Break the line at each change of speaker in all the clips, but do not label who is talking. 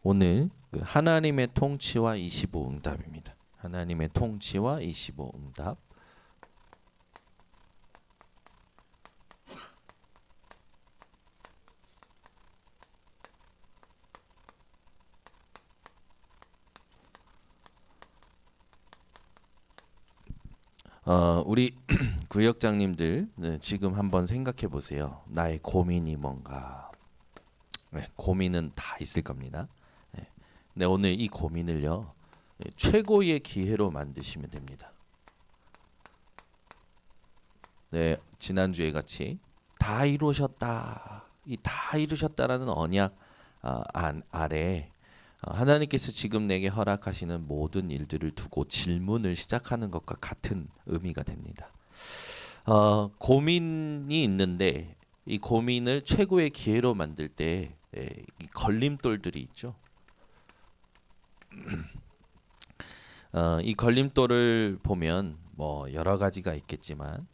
오늘 그 하나님의 통치와 25응답입니다. 하나님의 통치와 25응답. 우리 구역장님들 지금 한번 생각해 보세요. 나의 고민이 뭔가. 고민은 다 있을 겁니다. 근데 오늘 이 고민을요, 최고의 기회로 만드시면 됩니다. 네, 지난주에 같이 다 이루셨다, 이 다 이루셨다라는 언약 아래 하나님께서 지금 내게 허락하시는 모든 일들을 두고 질문을 시작하는 것과 같은 의미가 됩니다. 고민이 있는데 이 고민을 최고의 기회로 만들 때 이 걸림돌들이 있죠. 이 걸림돌을 보면 뭐 여러 가지가 있겠지만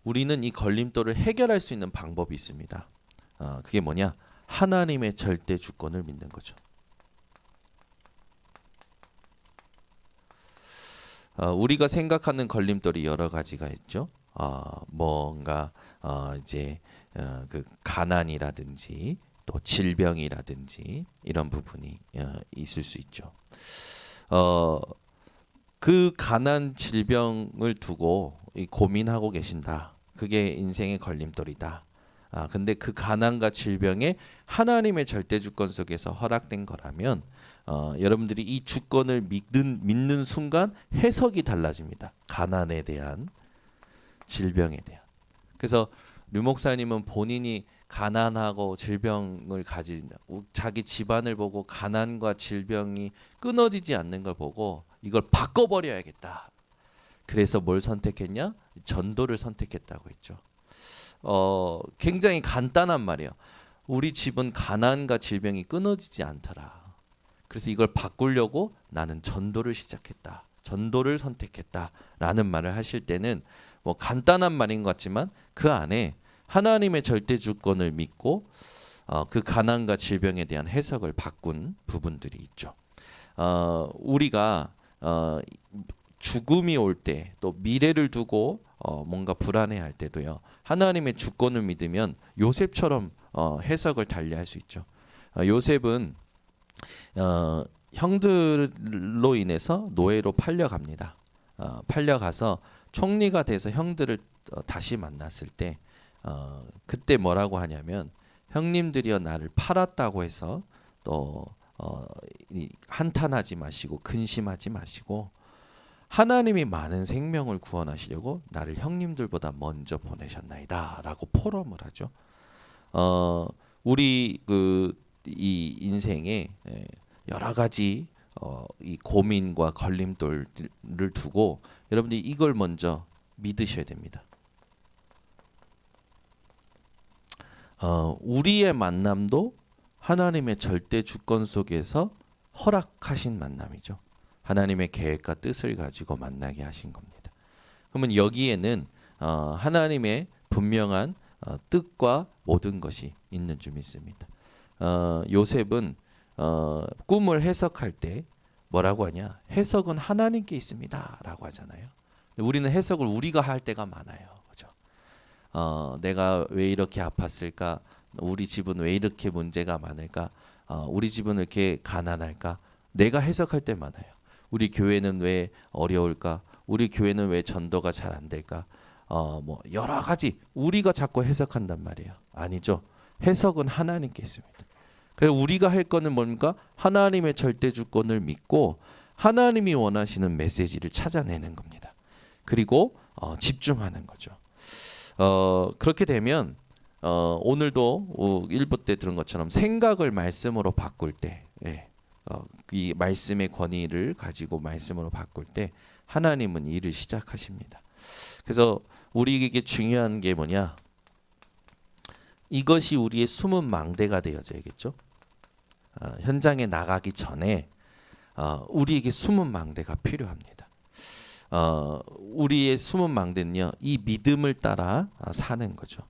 우리는 이 걸림돌을 해결할 수 있는 방법이 있습니다. 그게 뭐냐? 하나님의 절대 주권을 믿는 거죠. 우리가 생각하는 걸림돌이 여러 가지가 있죠. 뭔가 이제 그 가난이라든지 또 질병이라든지 이런 부분이 있을 수 있죠. 그 가난 질병을 두고 고민하고 계신다. 그게 인생의 걸림돌이다. 근데 그 가난과 질병에 하나님의 절대 주권 속에서 허락된 거라면 여러분들이 이 주권을 믿는 순간 해석이 달라집니다. 가난에 대한, 질병에 대한. 그래서 류 목사님은 본인이 가난하고 질병을 가진 자기 집안을 보고 가난과 질병이 끊어지지 않는 걸 보고 이걸 바꿔버려야겠다. 그래서 뭘 선택했냐? 전도를 선택했다고 했죠. 굉장히 간단한 말이에요. 우리 집은 가난과 질병이 끊어지지 않더라. 그래서 이걸 바꾸려고 나는 전도를 시작했다. 전도를 선택했다라는 말을 하실 때는 뭐 간단한 말인 것 같지만 그 안에 하나님의 절대 주권을 믿고 그 가난과 질병에 대한 해석을 바꾼 부분들이 있죠. 우리가 죽음이 올 때 또 미래를 두고 뭔가 불안해할 때도요. 하나님의 주권을 믿으면 요셉처럼 해석을 달리할 수 있죠. 요셉은 형들로 인해서 노예로 팔려갑니다. 팔려가서 총리가 돼서 형들을 다시 만났을 때 그때 뭐라고 하냐면 형님들이여 나를 팔았다고 해서 또 한탄하지 마시고 근심하지 마시고 하나님이 많은 생명을 구원하시려고 나를 형님들보다 먼저 보내셨나이다 라고 포럼을 하죠. 우리 이 인생에 여러 가지 이 고민과 걸림돌을 두고 여러분들이 이걸 먼저 믿으셔야 됩니다. 우리의 만남도 하나님의 절대 주권 속에서 허락하신 만남이죠. 하나님의 계획과 뜻을 가지고 만나게 하신 겁니다. 그러면 여기에는 하나님의 분명한 뜻과 모든 것이 있는 줄 믿습니다. 요셉은 꿈을 해석할 때 뭐라고 하냐? 해석은 하나님께 있습니다 라고 하잖아요. 우리는 해석을 우리가 할 때가 많아요. 그렇죠? 내가 왜 이렇게 아팠을까? 우리 집은 왜 이렇게 문제가 많을까? 우리 집은 왜 이렇게 가난할까? 내가 해석할 때 많아요. 우리 교회는 왜 어려울까? 우리 교회는 왜 전도가 잘 안 될까? 뭐 여러 가지 우리가 자꾸 해석한단 말이에요. 아니죠. 해석은 하나님께 있습니다. 그래서 우리가 할 거는 뭡니까? 하나님의 절대 주권을 믿고 하나님이 원하시는 메시지를 찾아내는 겁니다. 그리고 집중하는 거죠. 그렇게 되면 오늘도 1부 때 들은 것처럼 생각을 말씀으로 바꿀 때 이 말씀의 권위를 가지고 말씀으로 바꿀 때 하나님은 일을 시작하십니다. 그래서 우리에게 중요한 게 뭐냐? 이것이 우리의 숨은 망대가 되어져야겠죠. 현장에 나가기 전에 우리에게 숨은 망대가 필요합니다. 우리의 숨은 망대는요, 이 믿음을 따라 사는 거죠.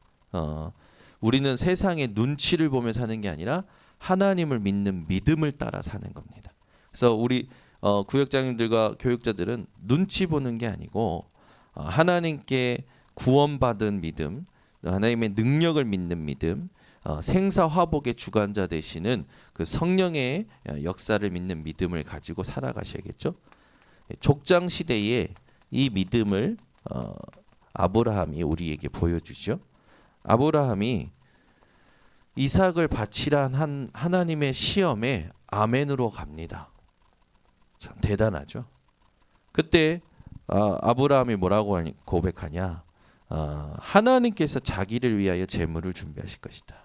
우리는 세상의 눈치를 보며 사는 게 아니라 하나님을 믿는 믿음을 따라 사는 겁니다. 그래서 우리 구역장님들과 교육자들은 눈치 보는 게 아니고 하나님께 구원받은 믿음, 하나님의 능력을 믿는 믿음, 생사화복의 주관자 되시는 그 성령의 역사를 믿는 믿음을 가지고 살아가셔야겠죠. 족장 시대에 이 믿음을 아브라함이 우리에게 보여주죠. 아브라함이 이삭을 바치라 한 하나님의 시험에 아멘으로 갑니다. 참 대단하죠. 그때 아브라함이 뭐라고 고백하냐? 하나님께서 자기를 위하여 재물을 준비하실 것이다.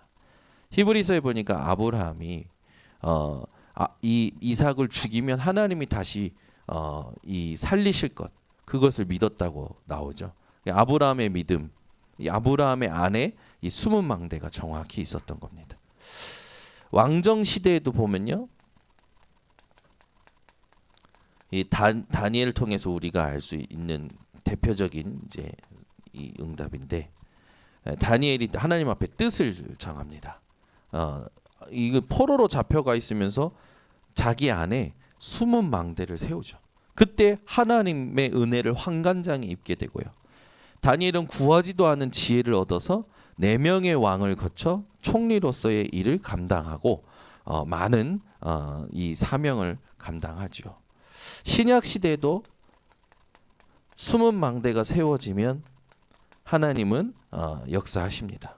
히브리서에 보니까 아브라함이 이 이삭을 죽이면 하나님이 다시 이 살리실 것, 그것을 믿었다고 나오죠. 아브라함의 믿음, 이 아브라함의 안에 이 숨은 망대가 정확히 있었던 겁니다. 왕정 시대에도 보면요, 이 다니엘을 통해서 우리가 알 수 있는 대표적인 이제 이 응답인데, 다니엘이 하나님 앞에 뜻을 정합니다. 이거 포로로 잡혀가 있으면서 자기 안에 숨은 망대를 세우죠. 그때 하나님의 은혜를 환관장에 입게 되고요. 다니엘은 구하지도 않은 지혜를 얻어서 4명의 왕을 거쳐 총리로서의 일을 감당하고 많은 이 사명을 감당하죠. 신약 시대에도 숨은 망대가 세워지면 하나님은 역사하십니다.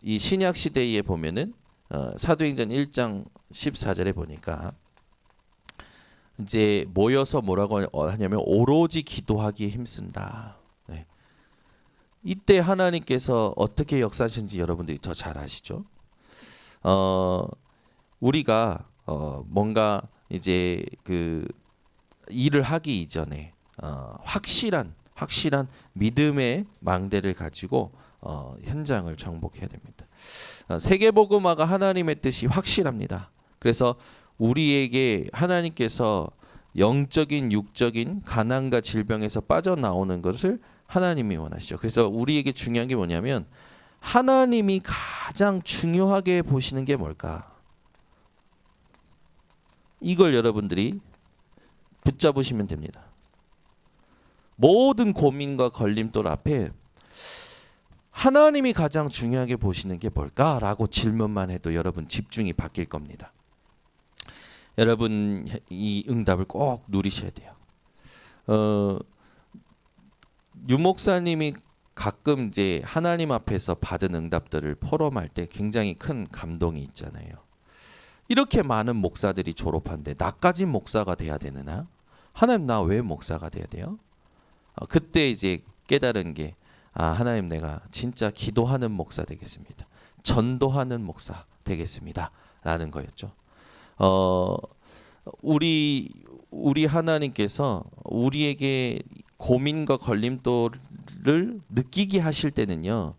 이 신약 시대에 보면은 사도행전 1장 14절에 보니까 이제 모여서 뭐라고 하냐면 오로지 기도하기에 힘쓴다. 네. 이때 하나님께서 어떻게 역사하시는지 여러분들이 더 잘 아시죠? 우리가 뭔가 이제 그 일을 하기 이전에 확실한 믿음의 망대를 가지고 현장을 정복해야 됩니다. 세계복음화가 하나님의 뜻이 확실합니다. 그래서 우리에게 하나님께서 영적인 육적인 가난과 질병에서 빠져나오는 것을 하나님이 원하시죠. 그래서 우리에게 중요한 게 뭐냐면 하나님이 가장 중요하게 보시는 게 뭘까? 이걸 여러분들이 붙잡으시면 됩니다. 모든 고민과 걸림돌 앞에 하나님이 가장 중요하게 보시는 게 뭘까라고 질문만 해도 여러분 집중이 바뀔 겁니다. 여러분 이 응답을 꼭 누리셔야 돼요. 유 목사님이 가끔 이제 하나님 앞에서 받은 응답들을 포럼할 때 굉장히 큰 감동이 있잖아요. 이렇게 많은 목사들이 졸업한데 나까지 목사가 돼야 되느냐? 하나님 나 왜 목사가 돼야 돼요? 그때 이제 깨달은 게 하나님 내가 진짜 기도하는 목사 되겠습니다. 전도하는 목사 되겠습니다. 라는 거였죠. 우리 하나님께서 우리에게 고민과 걸림돌을 느끼게 하실 때는요.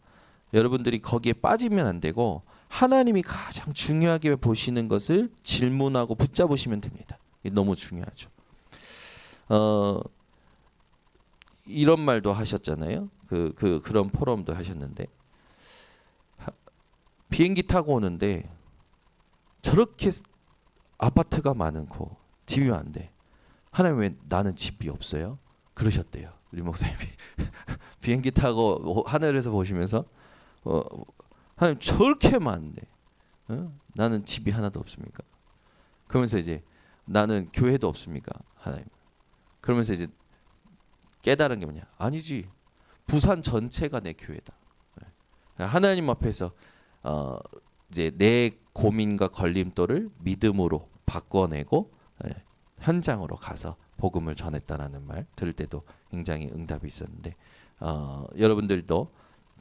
여러분들이 거기에 빠지면 안 되고 하나님이 가장 중요하게 보시는 것을 질문하고 붙잡으시면 됩니다. 이게 너무 중요하죠. 이런 말도 하셨잖아요. 그런 포럼도 하셨는데 비행기 타고 오는데 저렇게 아파트가 많고 집이 많은데 하나님 왜 나는 집이 없어요? 그러셨대요. 우리 목사님이 비행기 타고 하늘에서 보시면서 하나님 저렇게 많은데 나는 집이 하나도 없습니까? 그러면서 이제 나는 교회도 없습니까? 하나님. 그러면서 이제 깨달은 게 뭐냐? 아니지. 부산 전체가 내 교회다. 하나님 앞에서 이제 내 고민과 걸림돌을 믿음으로 바꿔내고 현장으로 가서 복음을 전했다라는 말 들을 때도 굉장히 응답이 있었는데 여러분들도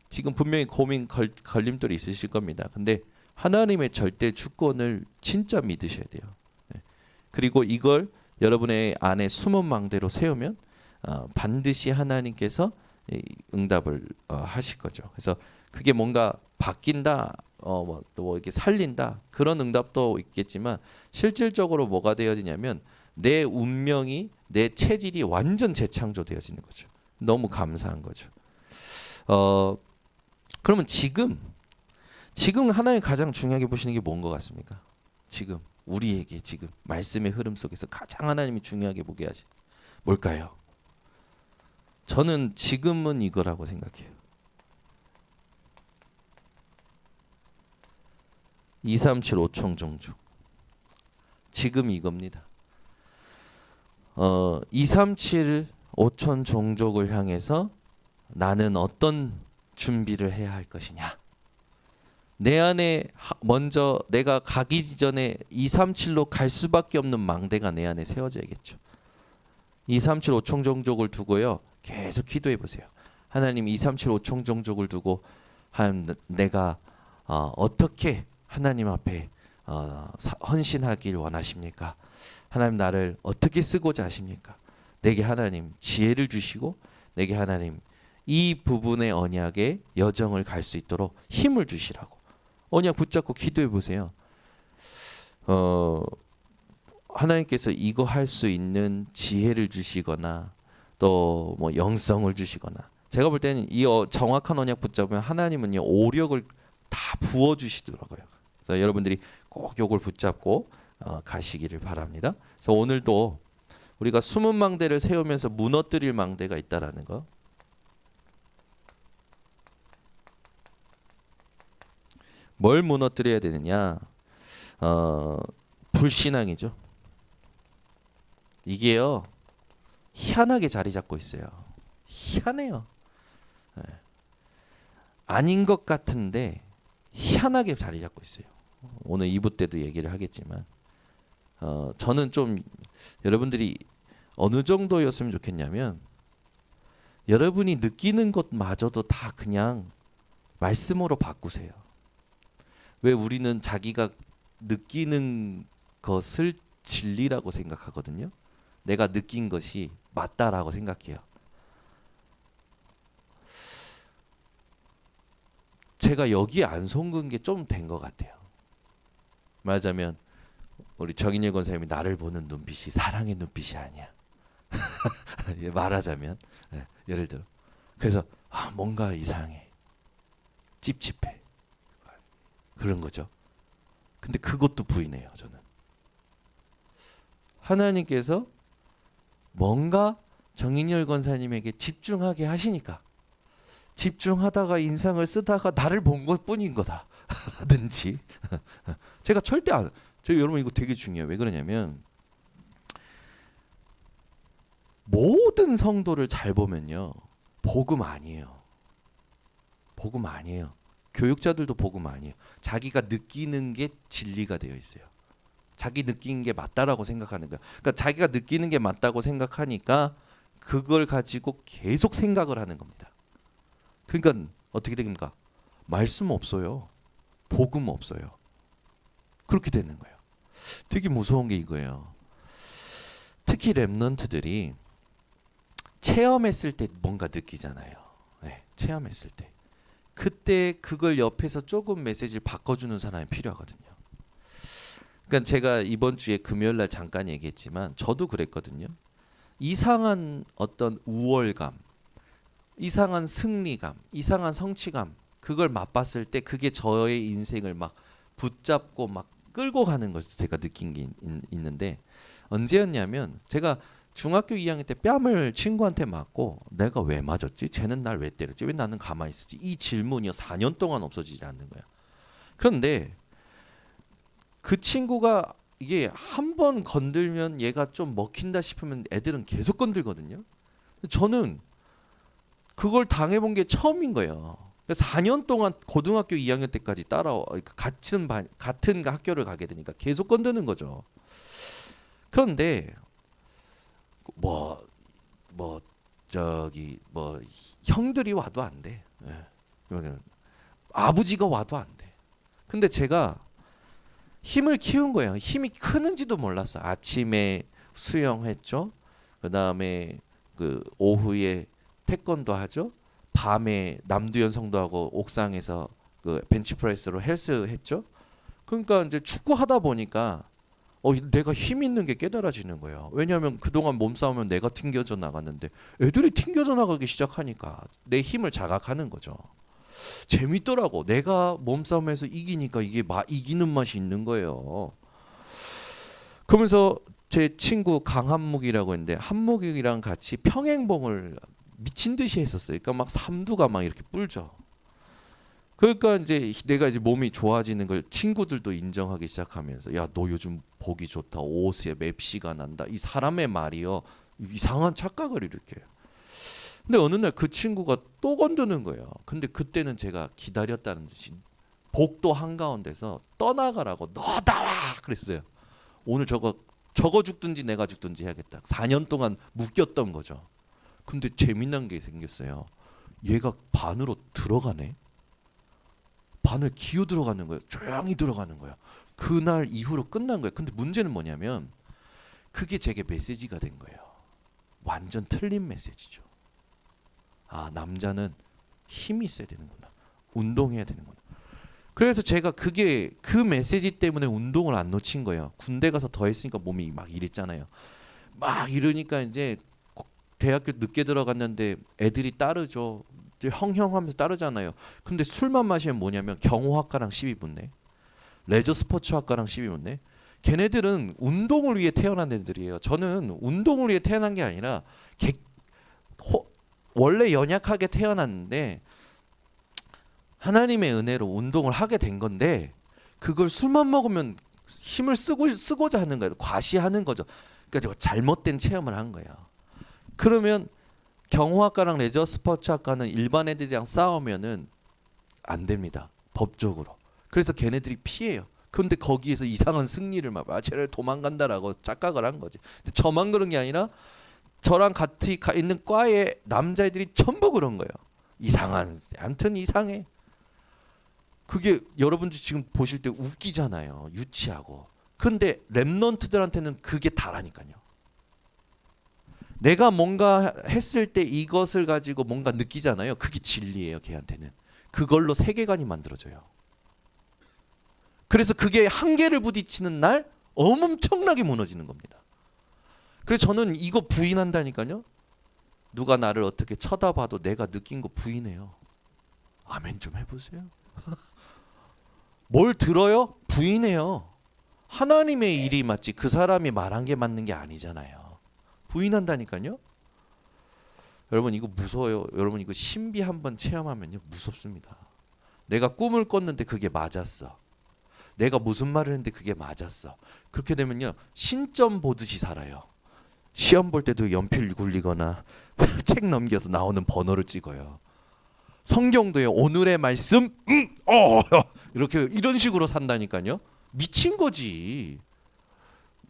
지금 분명히 고민 걸림돌이 있으실 겁니다. 근데 하나님의 절대 주권을 진짜 믿으셔야 돼요. 그리고 이걸 여러분의 안에 숨은 망대로 세우면 반드시 하나님께서 응답을 하실 거죠. 그래서 그게 뭔가 바뀐다, 뭐 이렇게 살린다 그런 응답도 있겠지만 실질적으로 뭐가 되어지냐면 내 운명이 내 체질이 완전 재창조되어지는 거죠. 너무 감사한 거죠. 그러면 지금 하나님 가장 중요하게 보시는 게 뭔 것 같습니까? 지금 우리에게 지금 말씀의 흐름 속에서 가장 하나님이 중요하게 보게 하시 뭘까요? 저는 지금은 이거라고 생각해요. 237 5총 종족. 지금 이겁니다. 237 5천 종족을 향해서 나는 어떤 준비를 해야 할 것이냐. 내 안에 먼저 내가 가기 전에 237로 갈 수밖에 없는 망대가 내 안에 세워져야겠죠. 237 5총 종족을 두고요. 계속 기도해 보세요. 하나님 237 5총 종족을 두고 내가 어떻게 하나님 앞에 헌신하길 원하십니까? 하나님 나를 어떻게 쓰고자 하십니까? 내게 하나님 지혜를 주시고 내게 하나님 이 부분의 언약의 여정을 갈 수 있도록 힘을 주시라고 언약 붙잡고 기도해 보세요. 하나님께서 이거 할 수 있는 지혜를 주시거나 또 뭐 영성을 주시거나 제가 볼 때는 이 정확한 언약 붙잡으면 하나님은요 오력을 다 부어 주시더라고요. 그래서 여러분들이 꼭 요걸 붙잡고 가시기를 바랍니다. 그래서 오늘도 우리가 숨은 망대를 세우면서 무너뜨릴 망대가 있다라는 거. 뭘 무너뜨려야 되느냐? 불신앙이죠. 이게요 희한하게 자리 잡고 있어요. 희한해요. 네. 아닌 것 같은데 희한하게 자리 잡고 있어요. 오늘 2부 때도 얘기를 하겠지만 저는 좀 여러분들이 어느 정도였으면 좋겠냐면 여러분이 느끼는 것마저도 다 그냥 말씀으로 바꾸세요. 왜 우리는 자기가 느끼는 것을 진리라고 생각하거든요. 내가 느낀 것이 맞다라고 생각해요. 제가 여기에 안 속은 게 좀 된 것 같아요. 말하자면 우리 정인일 권사님이 나를 보는 눈빛이 사랑의 눈빛이 아니야. 말하자면 예를 들어 그래서 뭔가 이상해. 찝찝해. 그런 거죠. 근데 그것도 부인해요. 저는. 하나님께서 뭔가 정인열 권사님에게 집중하게 하시니까 집중하다가 인상을 쓰다가 나를 본 것뿐인 거다. 라든지 제가 절대 안 여러분 이거 되게 중요해요. 왜 그러냐면 모든 성도를 잘 보면요. 복음 아니에요. 복음 아니에요. 교육자들도 복음 아니에요. 자기가 느끼는 게 진리가 되어 있어요. 자기 느끼는 게 맞다라고 생각하는 거야. 그러니까 자기가 느끼는 게 맞다고 생각하니까 그걸 가지고 계속 생각을 하는 겁니다. 그러니까 어떻게 됩니까? 말씀 없어요. 복음 없어요. 그렇게 되는 거예요. 되게 무서운 게 이거예요. 특히 렘넌트들이 체험했을 때 뭔가 느끼잖아요. 네, 체험했을 때. 그때 그걸 옆에서 조금 메시지를 바꿔주는 사람이 필요하거든요. 그러니까 제가 이번 주에 금요일 날 잠깐 얘기했지만 저도 그랬거든요. 이상한 어떤 우월감, 이상한 승리감, 이상한 성취감 그걸 맛봤을 때 그게 저의 인생을 막 붙잡고 막 끌고 가는 것을 제가 느낀 게 있는데 언제였냐면 제가 중학교 2학년 때 뺨을 친구한테 맞고 내가 왜 맞았지? 쟤는 날 왜 때렸지? 왜 나는 가만히 있었지? 이 질문이 4년 동안 없어지지 않는 거야. 그런데 그 친구가 이게 한 번 건들면 얘가 좀 먹힌다 싶으면 애들은 계속 건들거든요. 저는 그걸 당해본 게 처음인 거예요. 4년 동안 고등학교 2학년 때까지 같은 학교를 가게 되니까 계속 건드는 거죠. 그런데 뭐 형들이 와도 안 돼. 아버지가 와도 안 돼. 근데 제가 힘을 키운 거예요. 힘이 크는지도 몰랐어. 아침에 수영했죠. 그다음에 그 오후에 태권도 하죠. 밤에 남두현 성도하고 옥상에서 그 벤치프레스로 헬스 했죠. 그러니까 이제 축구 하다 보니까 내가 힘 있는 게 깨달아지는 거예요. 왜냐하면 그동안 몸싸움은 내가 튕겨져 나갔는데 애들이 튕겨져 나가기 시작하니까 내 힘을 자각하는 거죠. 재밌더라고. 내가 몸싸움에서 이기니까 이게 이기는 맛이 있는 거예요. 그러면서 제 친구 강한묵이라고 했는데 한묵이랑 같이 평행봉을 미친 듯이 했었어요. 그러니까 막 삼두가 막 이렇게 뿔죠. 그러니까 이제 내가 이제 몸이 좋아지는 걸 친구들도 인정하기 시작하면서 야, 너 요즘 보기 좋다. 옷에 맵시가 난다. 이 사람의 말이요. 이상한 착각을 일으켜요. 근데 어느 날 그 친구가 또 건드는 거예요. 근데 그때는 제가 기다렸다는 듯이 복도 한가운데서 떠나가라고 너 나와 그랬어요. 오늘 저거 죽든지 내가 죽든지 해야겠다. 4년 동안 묶였던 거죠. 근데 재미난 게 생겼어요. 얘가 반으로 들어가네. 반을 기어 들어가는 거예요. 조용히 들어가는 거예요. 그날 이후로 끝난 거예요. 근데 문제는 뭐냐면 그게 제게 메시지가 된 거예요. 완전 틀린 메시지죠. 아, 남자는 힘이 있어야 되는구나. 운동해야 되는구나. 그래서 제가 그 메시지 때문에 운동을 안 놓친 거예요. 군대 가서 더 했으니까 몸이 막 이랬잖아요. 막 이러니까 이제 대학교 늦게 들어갔는데 애들이 따르죠. 형형 하면서 따르잖아요. 근데 술만 마시면 뭐냐면 경호학과랑 시비 붙네. 레저 스포츠학과랑 시비 붙네. 걔네들은 운동을 위해 태어난 애들이에요. 저는 운동을 위해 태어난 게 아니라 원래 연약하게 태어났는데 하나님의 은혜로 운동을 하게 된 건데 그걸 술만 먹으면 힘을 쓰고자 하는 거예요. 과시하는 거죠. 그러니까 잘못된 체험을 한 거예요. 그러면 경호학과랑 레저 스포츠학과는 일반 애들이랑 싸우면은 안 됩니다. 법적으로. 그래서 걔네들이 피해요. 그런데 거기에서 이상한 승리를 막 쟤를 도망간다라고 착각을 한 거지. 근데 저만 그런 게 아니라 저랑 같이 있는 과의 남자애들이 전부 그런 거예요. 아무튼 이상해. 그게 여러분들 지금 보실 때 웃기잖아요. 유치하고. 근데 랩런트들한테는 그게 다라니까요. 내가 뭔가 했을 때 이것을 가지고 뭔가 느끼잖아요. 그게 진리예요. 걔한테는. 그걸로 세계관이 만들어져요. 그래서 그게 한계를 부딪히는 날 엄청나게 무너지는 겁니다. 그래서 저는 이거 부인한다니까요. 누가 나를 어떻게 쳐다봐도 내가 느낀 거 부인해요. 아멘 좀 해보세요. 뭘 들어요? 부인해요. 하나님의 일이 맞지 그 사람이 말한 게 맞는 게 아니잖아요. 부인한다니까요. 여러분 이거 무서워요. 여러분 이거 신비 한번 체험하면요 무섭습니다. 내가 꿈을 꿨는데 그게 맞았어. 내가 무슨 말을 했는데 그게 맞았어. 그렇게 되면요 신점 보듯이 살아요. 시험 볼 때도 연필 굴리거나 책 넘겨서 나오는 번호를 찍어요. 성경도요 오늘의 말씀 이렇게 이런 식으로 산다니까요. 미친 거지.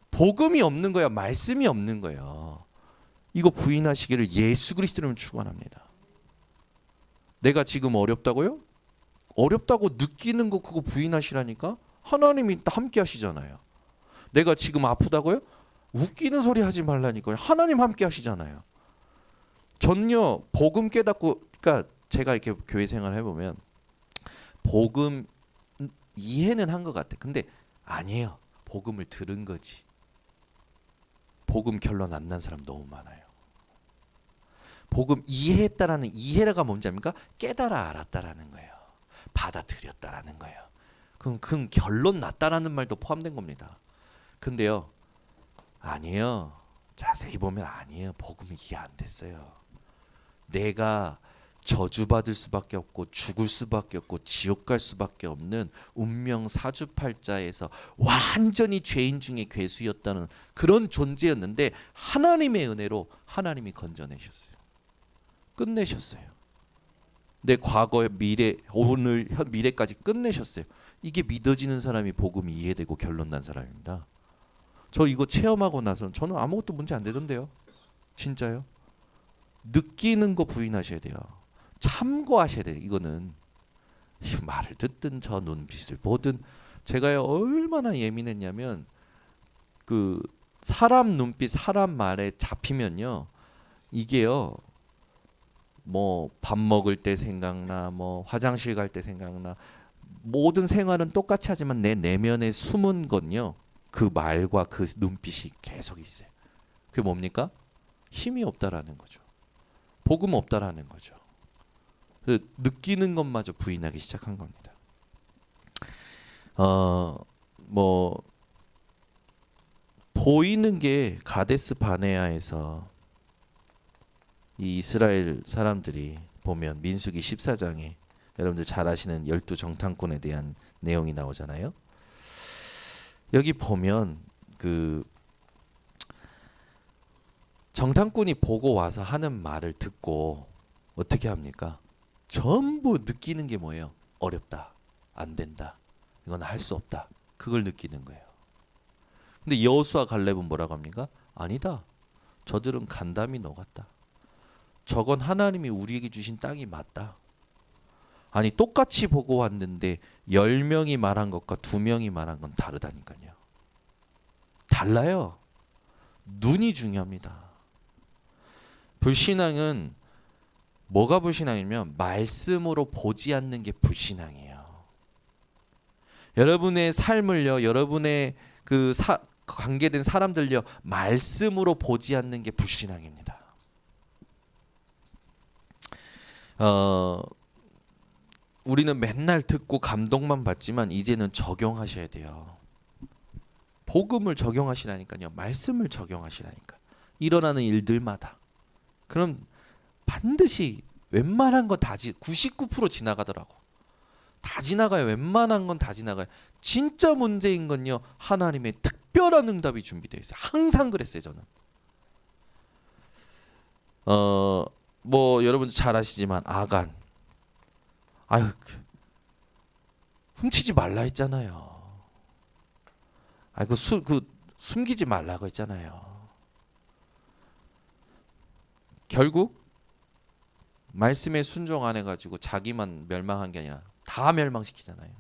복음이 없는 거야. 말씀이 없는 거예요. 이거 부인하시기를 예수 그리스도를 축원합니다. 내가 지금 어렵다고요? 어렵다고 느끼는 거 그거 부인하시라니까. 하나님이 함께 하시잖아요. 내가 지금 아프다고요? 웃기는 소리 하지 말라니까요. 하나님 함께 하시잖아요. 전요 복음 깨닫고 그러니까 제가 이렇게 교회 생활을 해보면 복음 이해는 한 것 같아. 근데 아니에요. 복음을 들은 거지. 복음 결론 안 난 사람 너무 많아요. 복음 이해했다라는 이해가 뭔지 압니까? 깨달아 알았다라는 거예요. 받아들였다라는 거예요. 그럼 결론 났다라는 말도 포함된 겁니다. 근데요. 아니에요. 자세히 보면 아니에요. 복음이 이해 안 됐어요. 내가 저주받을 수밖에 없고 죽을 수밖에 없고 지옥 갈 수밖에 없는 운명 사주팔자에서 완전히 죄인 중에 괴수였다는 그런 존재였는데 하나님의 은혜로 하나님이 건져내셨어요. 끝내셨어요. 내 과거, 미래, 오늘, 미래까지 끝내셨어요. 이게 믿어지는 사람이 복음이 이해되고 결론 난 사람입니다. 저 이거 체험하고 나서 저는 아무것도 문제 안 되던데요. 진짜요. 느끼는 거 부인하셔야 돼요. 참고하셔야 돼요. 이거는 말을 듣든 저 눈빛을 보든 제가요 얼마나 예민했냐면 그 사람 눈빛 사람 말에 잡히면요 이게요 뭐 밥 먹을 때 생각나 뭐 화장실 갈 때 생각나 모든 생활은 똑같이 하지만 내 내면에 숨은 건요 그 말과 그 눈빛이 계속 있어요. 그게 뭡니까? 힘이 없다라는 거죠. 복음 없다라는 거죠. 그래서 느끼는 것마저 부인하기 시작한 겁니다. 뭐 보이는 게 가데스 바네아에서 이 이스라엘 사람들이 보면 민수기 14장에 여러분들 잘 아시는 12 정탐꾼에 대한 내용이 나오잖아요. 여기 보면 그 정탐꾼이 보고 와서 하는 말을 듣고 어떻게 합니까? 전부 느끼는 게 뭐예요? 어렵다, 안 된다, 이건 할 수 없다, 그걸 느끼는 거예요. 근데 여호수아 갈렙은 뭐라고 합니까? 아니다, 저들은 간담이 녹았다, 저건 하나님이 우리에게 주신 땅이 맞다. 아니 똑같이 보고 왔는데 10명이 말한 것과 2명이 말한 건 다르다니까요. 달라요. 눈이 중요합니다. 불신앙은 뭐가 불신앙이면 말씀으로 보지 않는 게 불신앙이에요. 여러분의 삶을요, 여러분의 그 관계된 사람들요, 말씀으로 보지 않는 게 불신앙입니다. 우리는 맨날 듣고 감동만 받지만 이제는 적용하셔야 돼요. 복음을 적용하시라니까요. 말씀을 적용하시라니까. 일어나는 일들마다. 그럼 반드시 웬만한 거 다 99% 지나가더라고. 다 지나가요. 웬만한 건 다 지나가요. 진짜 문제인 건요, 하나님의 특별한 응답이 준비되어 있어요. 항상 그랬어요, 저는. 뭐 여러분들 잘 아시지만 아간, 아유, 훔치지 말라 했잖아요. 숨기지 말라고 했잖아요. 결국 말씀에 순종 안 해가지고 자기만 멸망한 게 아니라 다 멸망시키잖아요.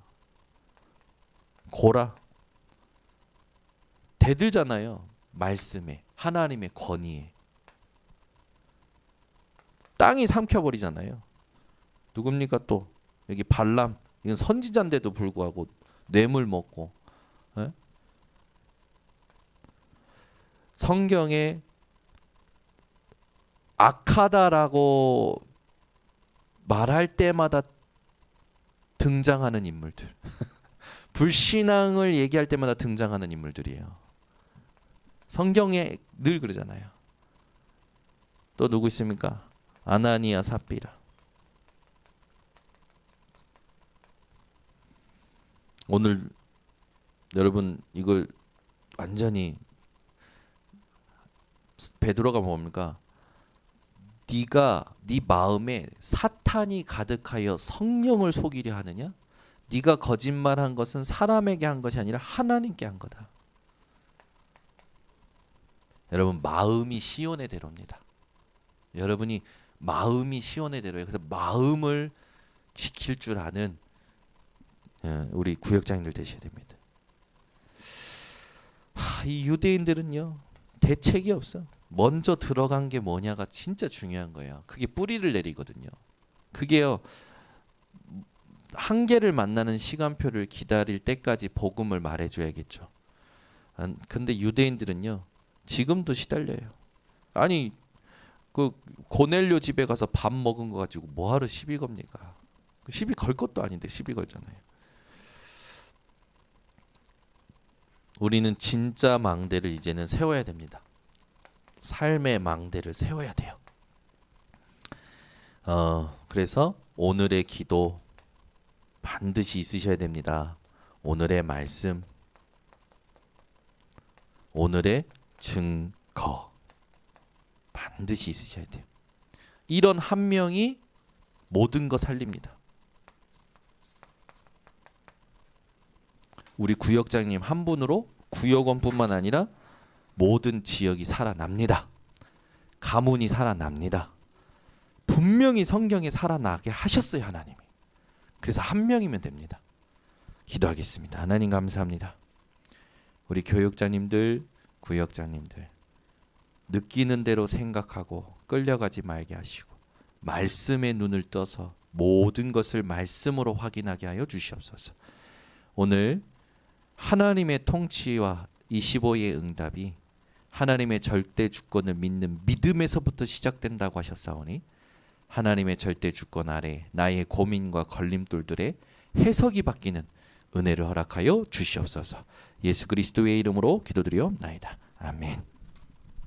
고라 대들잖아요. 말씀에, 하나님의 권위에. 땅이 삼켜버리잖아요. 누굽니까 또? 여기 발람, 이건 선지자인데도 불구하고 뇌물 먹고. 에? 성경에 악하다라고 말할 때마다 등장하는 인물들. 불신앙을 얘기할 때마다 등장하는 인물들이에요. 성경에 늘 그러잖아요. 또 누구 있습니까? 아나니아 삽비라. 오늘 여러분 이걸 완전히 베드로가 뭡니까? 네가 네 마음에 사탄이 가득하여 성령을 속이려 하느냐? 네가 거짓말한 것은 사람에게 한 것이 아니라 하나님께 한 거다. 여러분 마음이 시온의 대로입니다. 여러분이 마음이 시온의 대로예요. 그래서 마음을 지킬 줄 아는 우리 구역장님들 되셔야 됩니다. 이 유대인들은요, 대책이 없어. 먼저 들어간 게 뭐냐가 진짜 중요한 거예요. 그게 뿌리를 내리거든요. 그게요, 한계를 만나는 시간표를 기다릴 때까지 복음을 말해줘야겠죠. 근데 유대인들은요, 지금도 시달려요. 아니 그 고넬료 집에 가서 밥 먹은 거 가지고 뭐하러 시비 겁니까? 시비 걸 것도 아닌데 시비 걸잖아요. 우리는 진짜 망대를 이제는 세워야 됩니다. 삶의 망대를 세워야 돼요. 그래서 오늘의 기도 반드시 있으셔야 됩니다. 오늘의 말씀, 오늘의 증거 반드시 있으셔야 돼요. 이런 한 명이 모든 거 살립니다. 우리 구역장님 한 분으로 구역원뿐만 아니라 모든 지역이 살아납니다. 가문이 살아납니다. 분명히 성경에 살아나게 하셨어요, 하나님이. 그래서 한 명이면 됩니다. 기도하겠습니다. 하나님 감사합니다. 우리 교육자님들, 구역장님들 느끼는 대로 생각하고 끌려가지 말게 하시고 말씀의 눈을 떠서 모든 것을 말씀으로 확인하게 하여 주시옵소서. 오늘 하나님의 통치와 25의 응답이 하나님의 절대 주권을 믿는 믿음에서부터 시작된다고 하셨사오니 하나님의 절대 주권 아래 나의 고민과 걸림돌들의 해석이 바뀌는 은혜를 허락하여 주시옵소서. 예수 그리스도의 이름으로 기도드리옵나이다. 아멘.